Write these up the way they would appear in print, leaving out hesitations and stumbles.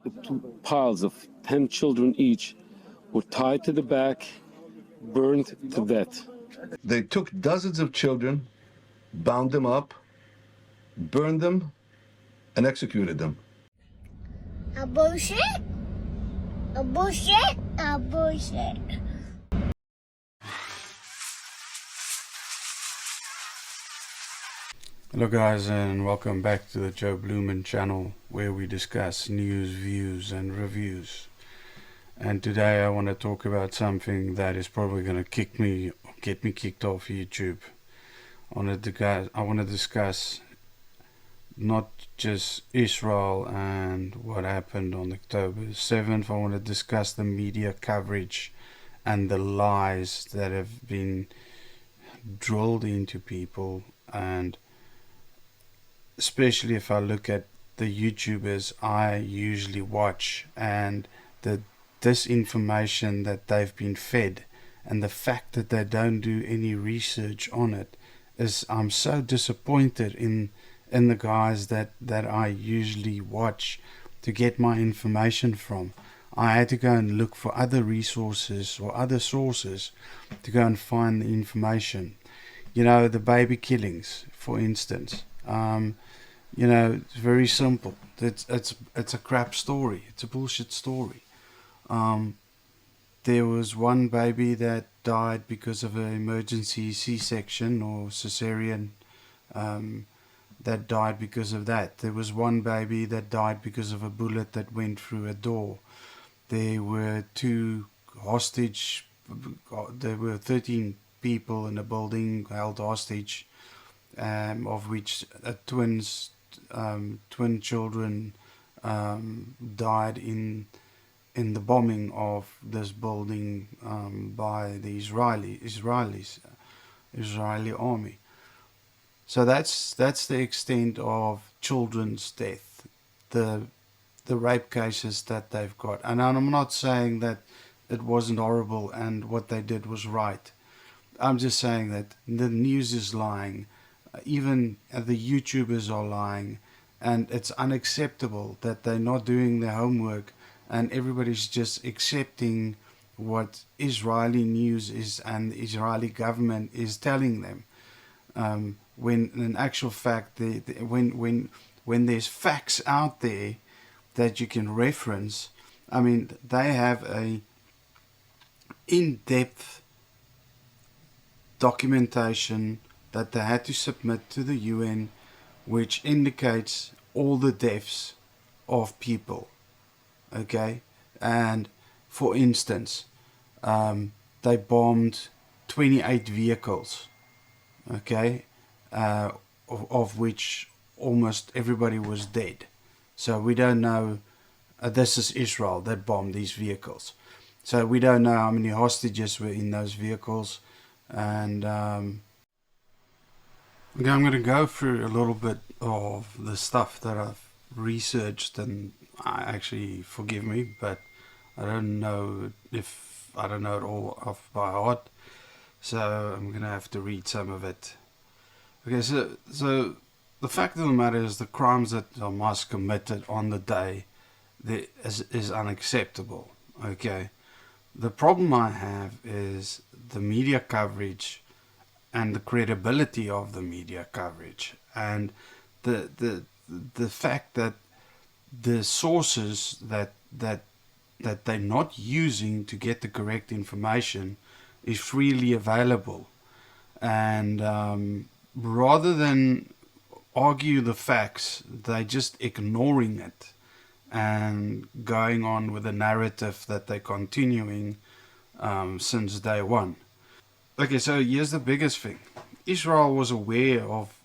The two piles of 10 children each were tied to the back, burned to death. They took dozens of children, bound them up, burned them, and executed them. A bullshit? A bullshit? A bullshit. Hello guys, and welcome back to the JoBluemann channel, where we discuss news, views and reviews. And today I want to talk about something that is probably going to get me kicked off YouTube. I want to discuss not just Israel and what happened on October 7th. I want to discuss the media coverage and the lies that have been drilled into people, and especially if I look at the YouTubers I usually watch and the disinformation that they've been fed, and the fact that they don't do any research on it, is I'm so disappointed in the guys that I usually watch to get my information from. I had to go and look for other resources or other sources to go and find the information. You know, the baby killings, for instance. You know, it's very simple. It's a crap story. It's a bullshit story. There was one baby that died because of an emergency C-section or cesarean, that died because of that. There was one baby that died because of a bullet that went through a door. There were there were 13 people in a building held hostage, of which twin children died in the bombing of this building by the Israeli army. So that's the extent of children's death, the rape cases that they've got. And I'm not saying that it wasn't horrible and what they did was right. I'm just saying that the news is lying. Even the YouTubers are lying, and it's unacceptable that they're not doing their homework and everybody's just accepting what Israeli news is and the Israeli government is telling them, when in actual fact when there's facts out there that you can reference. I mean, they have a in-depth documentation that they had to submit to the UN, which indicates all the deaths of people. Okay, and for instance, they bombed 28 vehicles. Okay, of which almost everybody was dead. So we don't know. This is Israel that bombed these vehicles. So we don't know how many hostages were in those vehicles. And okay, I'm going to go through a little bit of the stuff that I've researched, and actually, forgive me, but I don't know it all off by heart, so I'm going to have to read some of it. Okay, so the fact of the matter is the crimes that Hamas committed on the day is unacceptable. Okay, the problem I have is the media coverage and the credibility of the media coverage, and the fact that the sources that they're not using to get the correct information is freely available, and rather than argue the facts, they're just ignoring it and going on with a narrative that they're continuing since day one. Okay, so here's the biggest thing. Israel was aware of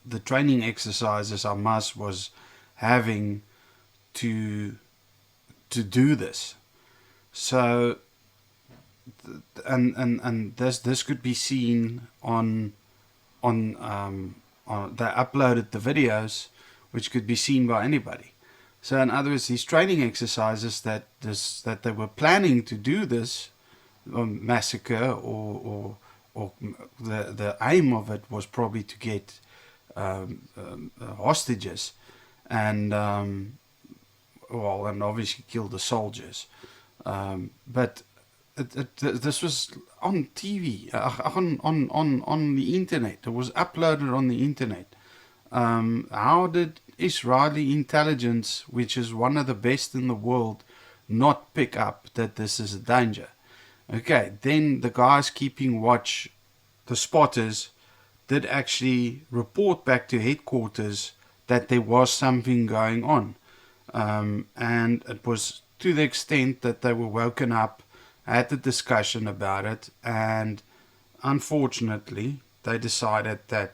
the training exercises Hamas was having to do this. So, and this could be seen on they uploaded the videos, which could be seen by anybody. So in other words, these training exercises that they were planning to do this massacre, or the aim of it was probably to get hostages, and well, and obviously killed the soldiers. But this was on TV, on the internet. It was uploaded on the internet. How did Israeli intelligence, which is one of the best in the world, not pick up that this is a danger? Okay, then the guys keeping watch, the spotters, did actually report back to headquarters that there was something going on. And it was to the extent that they were woken up, had the discussion about it, and unfortunately they decided that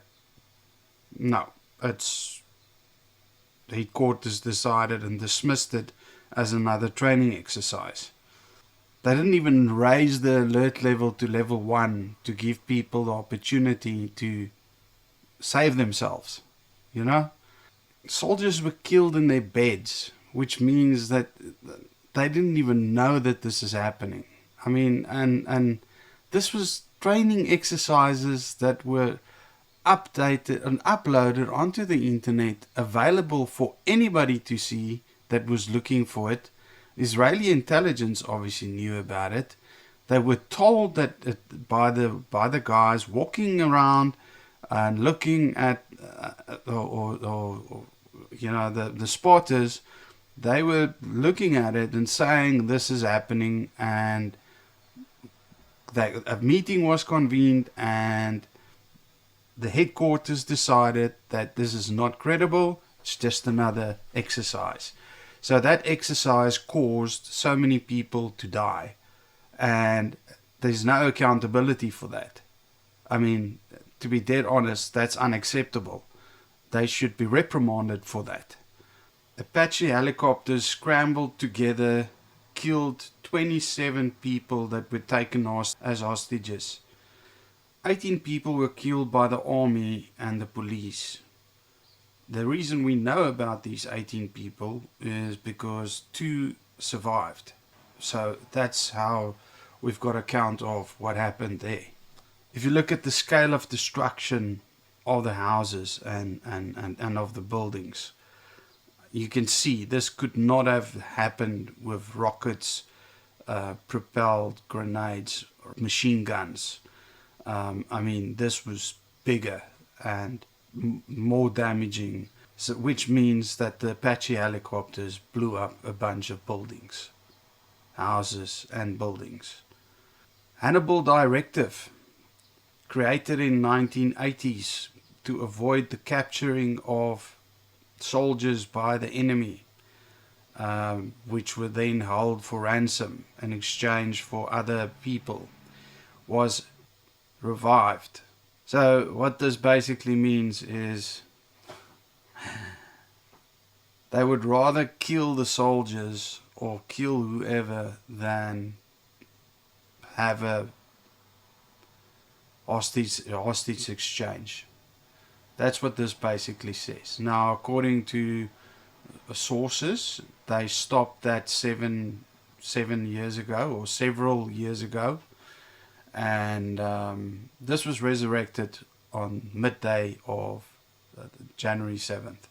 no, it's the headquarters decided and dismissed it as another training exercise. They didn't even raise the alert level to level 1 to give people the opportunity to save themselves, you know? Soldiers were killed in their beds, which means that they didn't even know that this is happening. I mean, and this was training exercises that were updated and uploaded onto the internet, available for anybody to see that was looking for it. Israeli intelligence obviously knew about it. They were told that by the guys walking around and looking at or you know, the spotters. They were looking at it and saying this is happening, and that a meeting was convened, and the headquarters decided that this is not credible, it's just another exercise. So that exercise caused so many people to die, and there's no accountability for that. I mean, to be dead honest, that's unacceptable. They should be reprimanded for that. Apache helicopters scrambled together, killed 27 people that were taken as hostages. 18 people were killed by the army and the police. The reason we know about these 18 people is because 2 survived. So that's how we've got account of what happened there. If you look at the scale of destruction of the houses and of the buildings, you can see this could not have happened with rockets, propelled grenades, or machine guns. I mean, this was bigger and more damaging, so, which means that the Apache helicopters blew up a bunch of buildings, houses and buildings. Hannibal directive, created in 1980s to avoid the capturing of soldiers by the enemy, which were then held for ransom in exchange for other people, was revived. So what this basically means is they would rather kill the soldiers or kill whoever than have a hostage exchange. That's what this basically says. Now, according to sources, they stopped that seven years ago, or several years ago, and this was resurrected on midday of January 7th.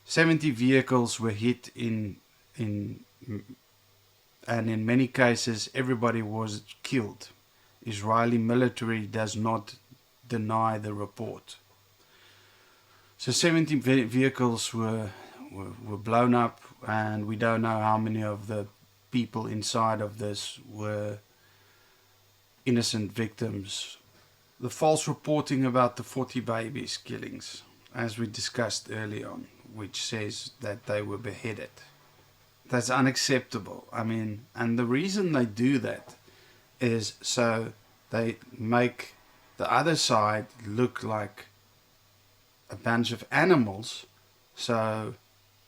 70 vehicles were hit and in many cases everybody was killed. Israeli military does not deny the report. So 70 vehicles were blown up, and we don't know how many of the people inside of this were innocent victims. The false reporting about the 40 babies killings, as we discussed earlier on, which says that they were beheaded. That's unacceptable. I mean, and the reason they do that is so they make the other side look like a bunch of animals, so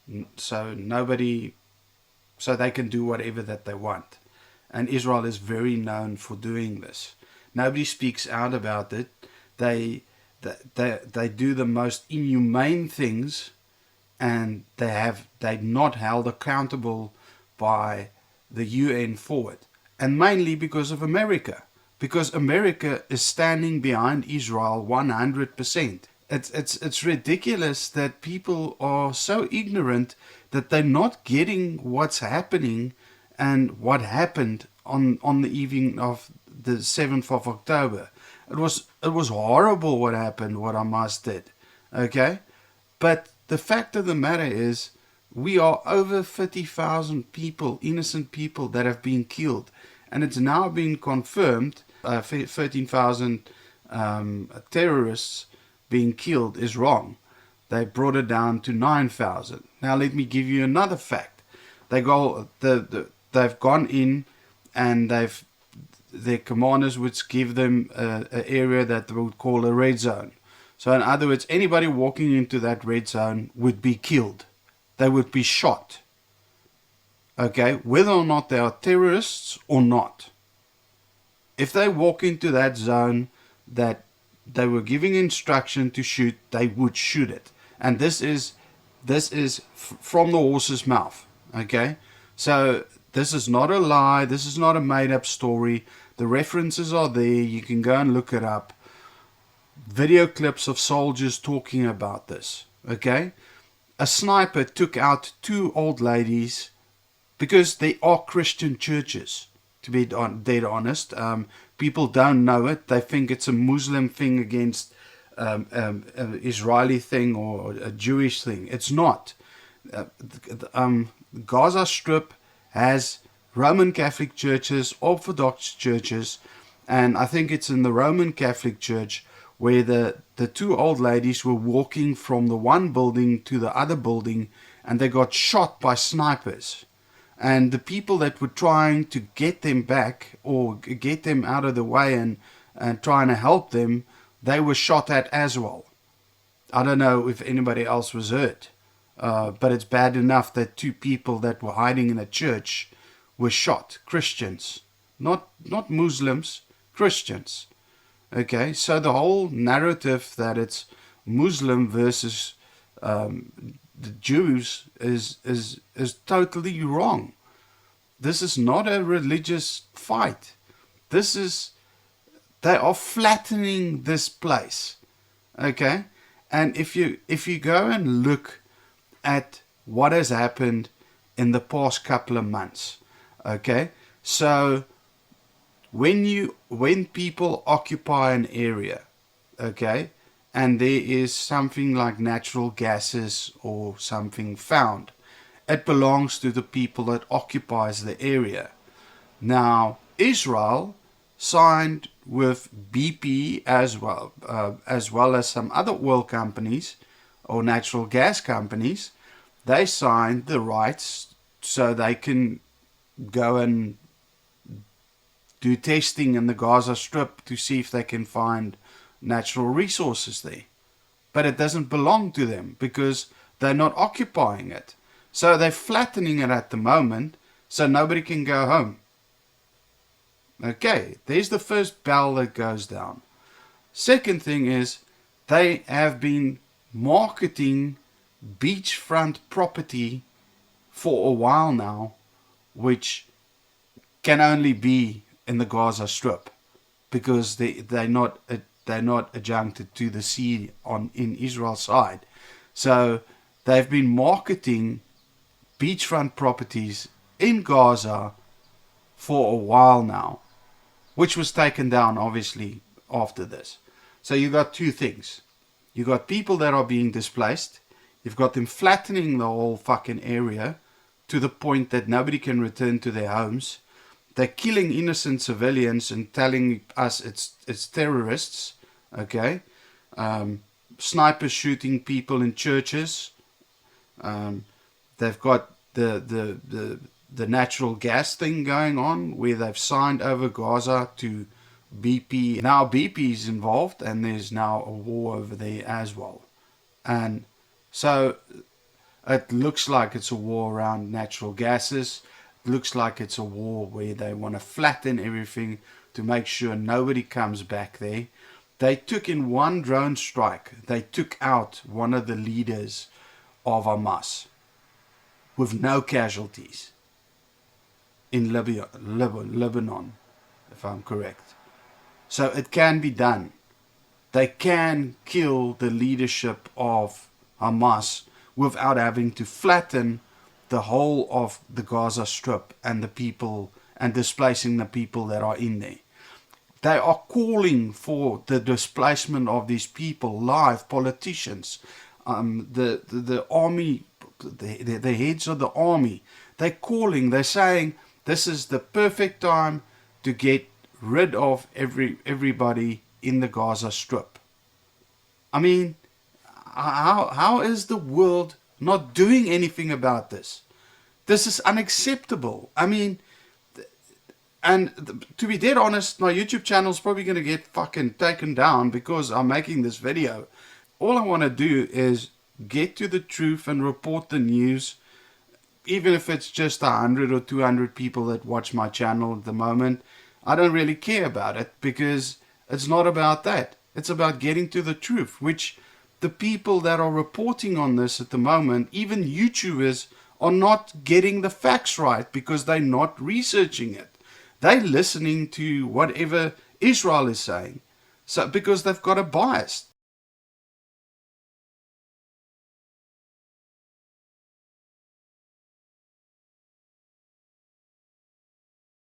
they can do whatever that they want. And Israel is very known for doing this. Nobody speaks out about it. They do the most inhumane things, and they're not held accountable by the UN for it. And mainly because of America. Because America is standing behind Israel 100%. it's ridiculous that people are so ignorant that they're not getting what's happening and what happened on the evening of the 7th of October. It was horrible what happened, what Hamas did. Okay? But the fact of the matter is, we are over 50,000 people, innocent people, that have been killed. And it's now been confirmed, 13,000 terrorists being killed is wrong. They brought it down to 9,000. Now let me give you another fact. They've gone in and their commanders would give them an area that they would call a red zone. So in other words, anybody walking into that red zone would be killed. They would be shot. Okay, whether or not they are terrorists or not. If they walk into that zone that they were giving instruction to shoot, they would shoot it. And this is from the horse's mouth. Okay, so this is not a lie. This is not a made-up story. The references are there. You can go and look it up. Video clips of soldiers talking about this. Okay, a sniper took out 2 old ladies because they are Christian churches. To be dead honest, people don't know it. They think it's a Muslim thing against an Israeli thing or a Jewish thing. It's not. Gaza Strip has Roman Catholic churches, Orthodox churches, and I think it's in the Roman Catholic Church where the 2 old ladies were walking from the one building to the other building and they got shot by snipers. And the people that were trying to get them back or get them out of the way and trying to help them, they were shot at as well. I don't know if anybody else was hurt, but it's bad enough that 2 people that were hiding in a church were shot. Christians, not Muslims, Christians. Okay, so the whole narrative that it's Muslim versus the Jews is totally wrong. This is not a religious fight. They are flattening this place. Okay, and if you go and look at what has happened in the past couple of months, okay, so when people occupy an area, okay, and there is something like natural gases or something found, it belongs to the people that occupies the area. Now, Israel signed with BP as well as some other oil companies or natural gas companies. They signed the rights so they can go and do testing in the Gaza Strip to see if they can find natural resources there. But it doesn't belong to them because they're not occupying it. So they're flattening it at the moment so nobody can go home. Okay, there's the first bell that goes down. Second thing is they have been marketing beachfront property for a while now, which can only be in the Gaza Strip because they're not adjuncted to the sea in Israel's side. So they've been marketing beachfront properties in Gaza for a while now, which was taken down obviously after this. So you got 2 things. You got people that are being displaced. You've got them flattening the whole fucking area to the point that nobody can return to their homes. They're killing innocent civilians and telling us it's terrorists. Okay, snipers shooting people in churches. They've got the natural gas thing going on where they've signed over Gaza to BP. Now BP is involved and there's now a war over there as well. And so it looks like it's a war around natural gases. It looks like it's a war where they want to flatten everything to make sure nobody comes back there. They took in one drone strike. They took out one of the leaders of Hamas with no casualties in Lebanon, if I'm correct. So it can be done. they can kill the leadership of Hamas without having to flatten the whole of the Gaza Strip and the people and displacing the people that are in there. They are calling for the displacement of these people, live politicians, the army, the heads of the army. They're calling, they're saying this is the perfect time to get rid of everybody in the Gaza Strip. I mean, how is the world not doing anything about this? This is unacceptable. I mean, and to be dead honest, my YouTube channel is probably going to get fucking taken down because I'm making this video. All I want to do is get to the truth and report the news, even if it's just 100 or 200 people that watch my channel at the moment. I don't really care about it because it's not about that. It's about getting to the truth, which the people that are reporting on this at the moment, even YouTubers, are not getting the facts right because they're not researching it. They're listening to whatever Israel is saying, so because they've got a bias.